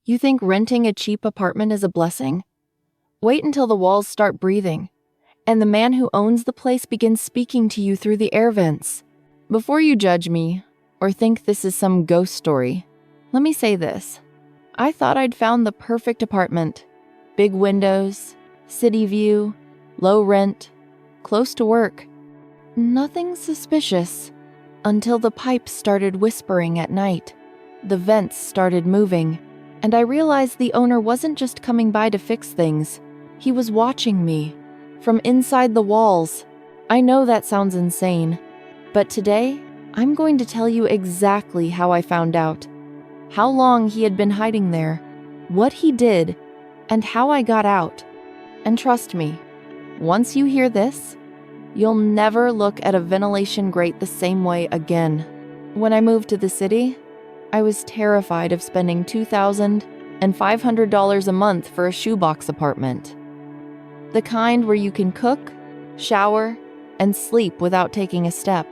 You think renting a cheap apartment is a blessing? Wait until the walls start breathing, and the man who owns the place begins speaking to you through the air vents. Before you judge me, or think this is some ghost story, let me say this. I thought I'd found the perfect apartment. Big windows, city view, low rent, close to work. Nothing suspicious, until the pipes started whispering at night. The vents started moving, and I realized the owner wasn't just coming by to fix things. He was watching me, from inside the walls. I know that sounds insane, but today, I'm going to tell you exactly how I found out, how long he had been hiding there, what he did, and how I got out. And trust me, once you hear this, you'll never look at a ventilation grate the same way again. When I moved to the city, I was terrified of spending $2,500 a month for a shoebox apartment. The kind where you can cook, shower, and sleep without taking a step.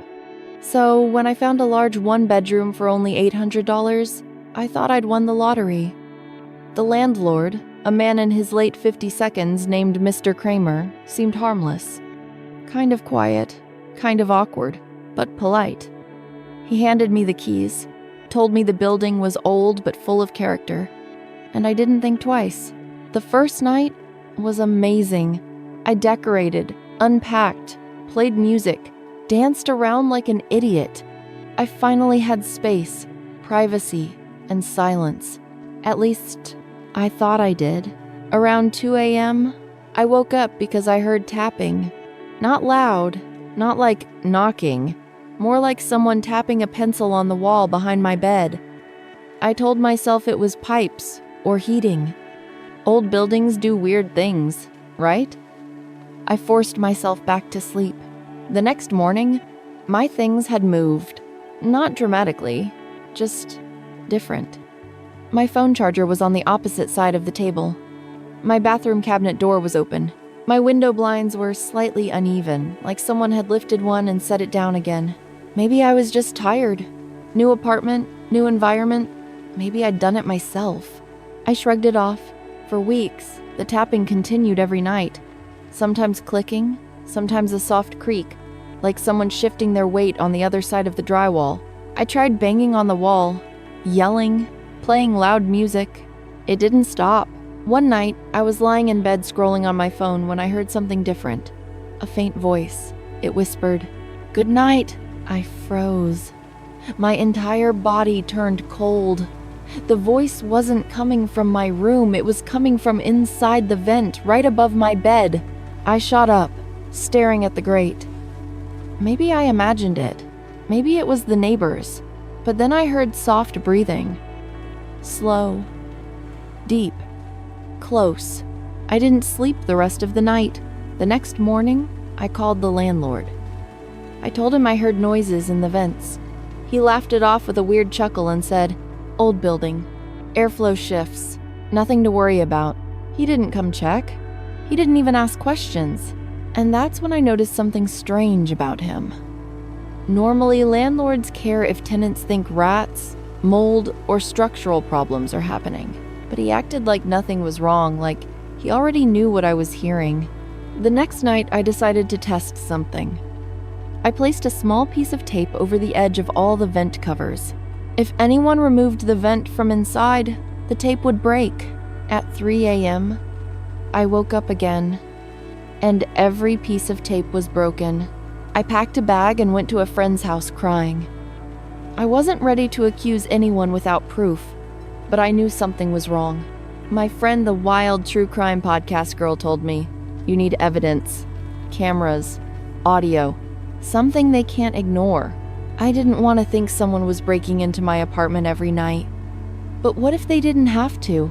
So when I found a large one-bedroom for only $800, I thought I'd won the lottery. The landlord, a man in his late 52nds named Mr. Kramer, seemed harmless. Kind of quiet, kind of awkward, but polite. He handed me the keys, told me the building was old but full of character, and I didn't think twice. The first night was amazing. I decorated, unpacked, played music, danced around like an idiot. I finally had space, privacy, and silence. At least, I thought I did. Around 2 a.m., I woke up because I heard tapping. Not loud, not like knocking, more like someone tapping a pencil on the wall behind my bed. I told myself it was pipes or heating. Old buildings do weird things, right? I forced myself back to sleep. The next morning, my things had moved. Not dramatically, just different. My phone charger was on the opposite side of the table. My bathroom cabinet door was open. My window blinds were slightly uneven, like someone had lifted one and set it down again. Maybe I was just tired. New apartment, new environment. Maybe I'd done it myself. I shrugged it off. For weeks, the tapping continued every night. Sometimes clicking, sometimes a soft creak, like someone shifting their weight on the other side of the drywall. I tried banging on the wall, yelling, playing loud music. It didn't stop. One night, I was lying in bed scrolling on my phone when I heard something different. A faint voice. It whispered, "Good night." I froze. My entire body turned cold. The voice wasn't coming from my room, it was coming from inside the vent, right above my bed. I shot up, staring at the grate. Maybe I imagined it. Maybe it was the neighbors. But then I heard soft breathing. Slow. Deep. Close. I didn't sleep the rest of the night. The next morning, I called the landlord. I told him I heard noises in the vents. He laughed it off with a weird chuckle and said, "Old building. Airflow shifts. Nothing to worry about." He didn't come check. He didn't even ask questions. And that's when I noticed something strange about him. Normally, landlords care if tenants think rats, mold, or structural problems are happening. But he acted like nothing was wrong, like he already knew what I was hearing. The next night, I decided to test something. I placed a small piece of tape over the edge of all the vent covers. If anyone removed the vent from inside, the tape would break. At 3 a.m., I woke up again, and every piece of tape was broken. I packed a bag and went to a friend's house crying. I wasn't ready to accuse anyone without proof, but I knew something was wrong. My friend, the wild true crime podcast girl, told me, "You need evidence, cameras, audio, something they can't ignore." I didn't want to think someone was breaking into my apartment every night. But what if they didn't have to?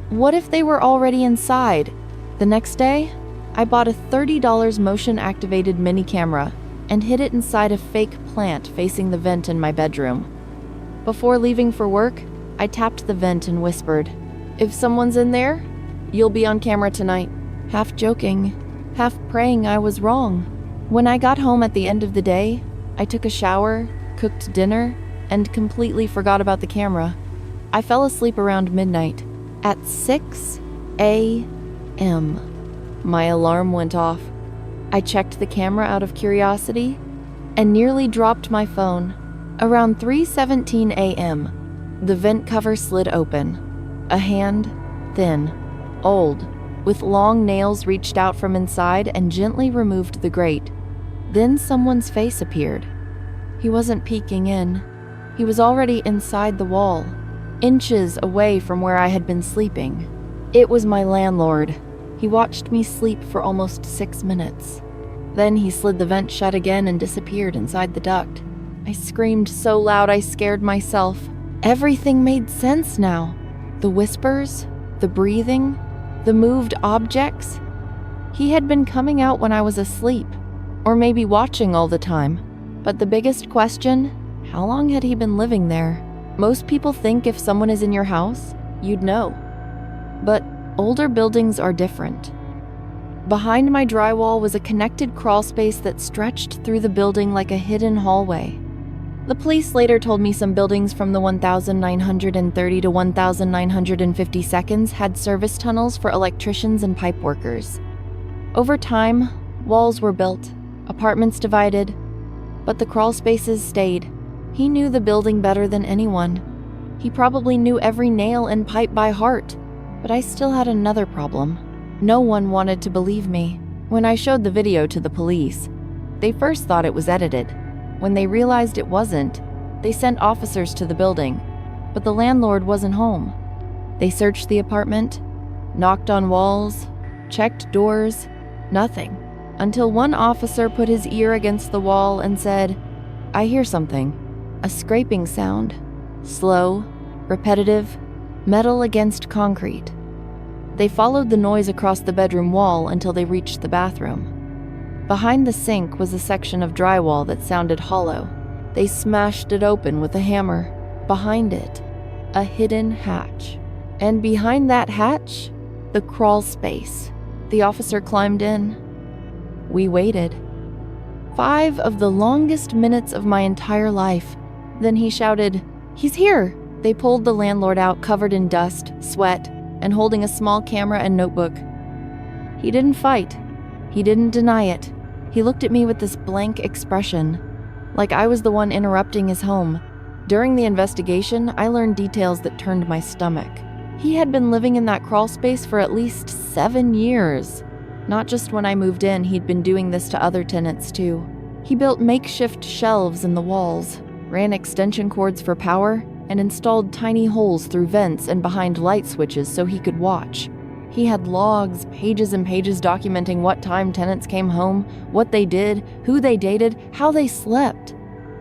What if they were already inside? The next day, I bought a $30 motion-activated mini camera and hid it inside a fake plant facing the vent in my bedroom. Before leaving for work, I tapped the vent and whispered, "If someone's in there, you'll be on camera tonight." Half joking, half praying I was wrong. When I got home at the end of the day, I took a shower, cooked dinner, and completely forgot about the camera. I fell asleep around midnight. At 6 a.m., my alarm went off. I checked the camera out of curiosity and nearly dropped my phone. Around 3:17 a.m., the vent cover slid open. A hand, thin, old, with long nails reached out from inside and gently removed the grate. Then someone's face appeared. He wasn't peeking in. He was already inside the wall, inches away from where I had been sleeping. It was my landlord. He watched me sleep for almost 6 minutes. Then he slid the vent shut again and disappeared inside the duct. I screamed so loud I scared myself. Everything made sense now. The whispers, the breathing, the moved objects. He had been coming out when I was asleep, or maybe watching all the time. But the biggest question, how long had he been living there? Most people think if someone is in your house, you'd know. But older buildings are different. Behind my drywall was a connected crawl space that stretched through the building like a hidden hallway. The police later told me some buildings from the 1930 to 1950 seconds had service tunnels for electricians and pipe workers. Over time, walls were built, apartments divided, but the crawl spaces stayed. He knew the building better than anyone. He probably knew every nail and pipe by heart. But I still had another problem. No one wanted to believe me. When I showed the video to the police, they first thought it was edited. When they realized it wasn't, they sent officers to the building, but the landlord wasn't home. They searched the apartment, knocked on walls, checked doors, nothing, until one officer put his ear against the wall and said, "I hear something." A scraping sound, slow, repetitive, metal against concrete. They followed the noise across the bedroom wall until they reached the bathroom. Behind the sink was a section of drywall that sounded hollow. They smashed it open with a hammer. Behind it, a hidden hatch. And behind that hatch, the crawl space. The officer climbed in. We waited. 5 of the longest minutes of my entire life. Then he shouted, "He's here!" They pulled the landlord out covered in dust, sweat, and holding a small camera and notebook. He didn't fight. He didn't deny it. He looked at me with this blank expression, like I was the one interrupting his home. During the investigation, I learned details that turned my stomach. He had been living in that crawl space for at least 7 years. Not just when I moved in, he'd been doing this to other tenants too. He built makeshift shelves in the walls, ran extension cords for power, and installed tiny holes through vents and behind light switches so he could watch. He had logs, pages and pages documenting what time tenants came home, what they did, who they dated, how they slept.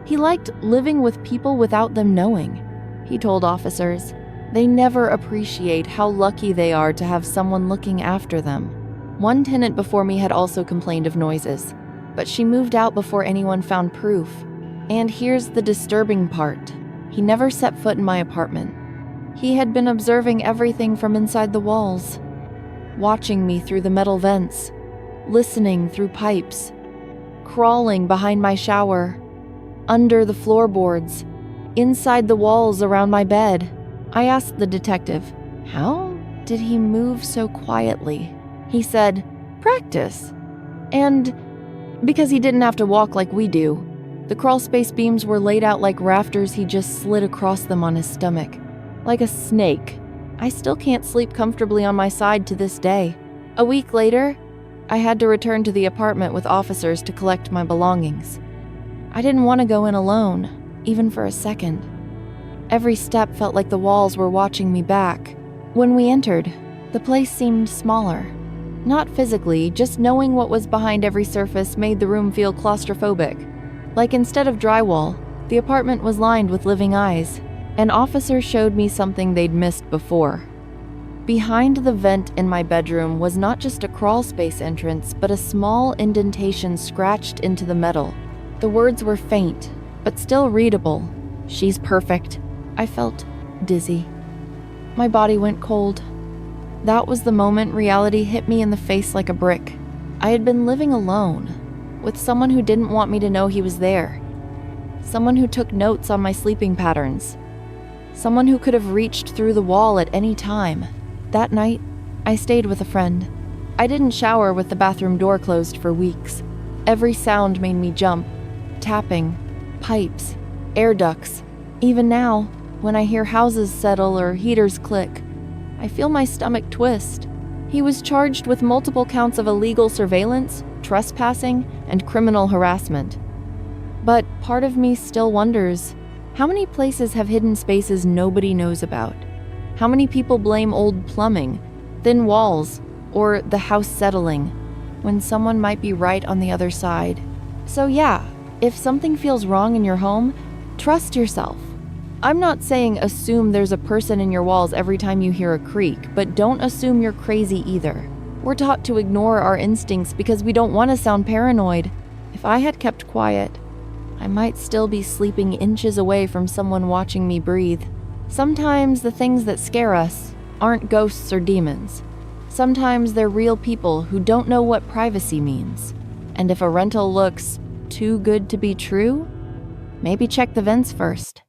He liked living with people without them knowing. He told officers, they never appreciate how lucky they are to have someone looking after them. One tenant before me had also complained of noises, but she moved out before anyone found proof. And here's the disturbing part. He never set foot in my apartment. He had been observing everything from inside the walls, watching me through the metal vents, listening through pipes, crawling behind my shower, under the floorboards, inside the walls around my bed. I asked the detective, how did he move so quietly? He said, practice. And because he didn't have to walk like we do. The crawl space beams were laid out like rafters. He just slid across them on his stomach, like a snake. I still can't sleep comfortably on my side to this day. A week later, I had to return to the apartment with officers to collect my belongings. I didn't want to go in alone, even for a second. Every step felt like the walls were watching me back. When we entered, the place seemed smaller. Not physically, just knowing what was behind every surface made the room feel claustrophobic. Like instead of drywall, the apartment was lined with living eyes. An officer showed me something they'd missed before. Behind the vent in my bedroom was not just a crawl space entrance, but a small indentation scratched into the metal. The words were faint, but still readable. She's perfect. I felt dizzy. My body went cold. That was the moment reality hit me in the face like a brick. I had been living alone, with someone who didn't want me to know he was there. Someone who took notes on my sleeping patterns. Someone who could have reached through the wall at any time. That night, I stayed with a friend. I didn't shower with the bathroom door closed for weeks. Every sound made me jump. Tapping, pipes, air ducts. Even now, when I hear houses settle or heaters click, I feel my stomach twist. He was charged with multiple counts of illegal surveillance, trespassing, and criminal harassment. But part of me still wonders, how many places have hidden spaces nobody knows about? How many people blame old plumbing, thin walls, or the house settling, when someone might be right on the other side? So yeah, if something feels wrong in your home, trust yourself. I'm not saying assume there's a person in your walls every time you hear a creak, but don't assume you're crazy either. We're taught to ignore our instincts because we don't want to sound paranoid. If I had kept quiet, I might still be sleeping inches away from someone watching me breathe. Sometimes the things that scare us aren't ghosts or demons. Sometimes they're real people who don't know what privacy means. And if a rental looks too good to be true, maybe check the vents first.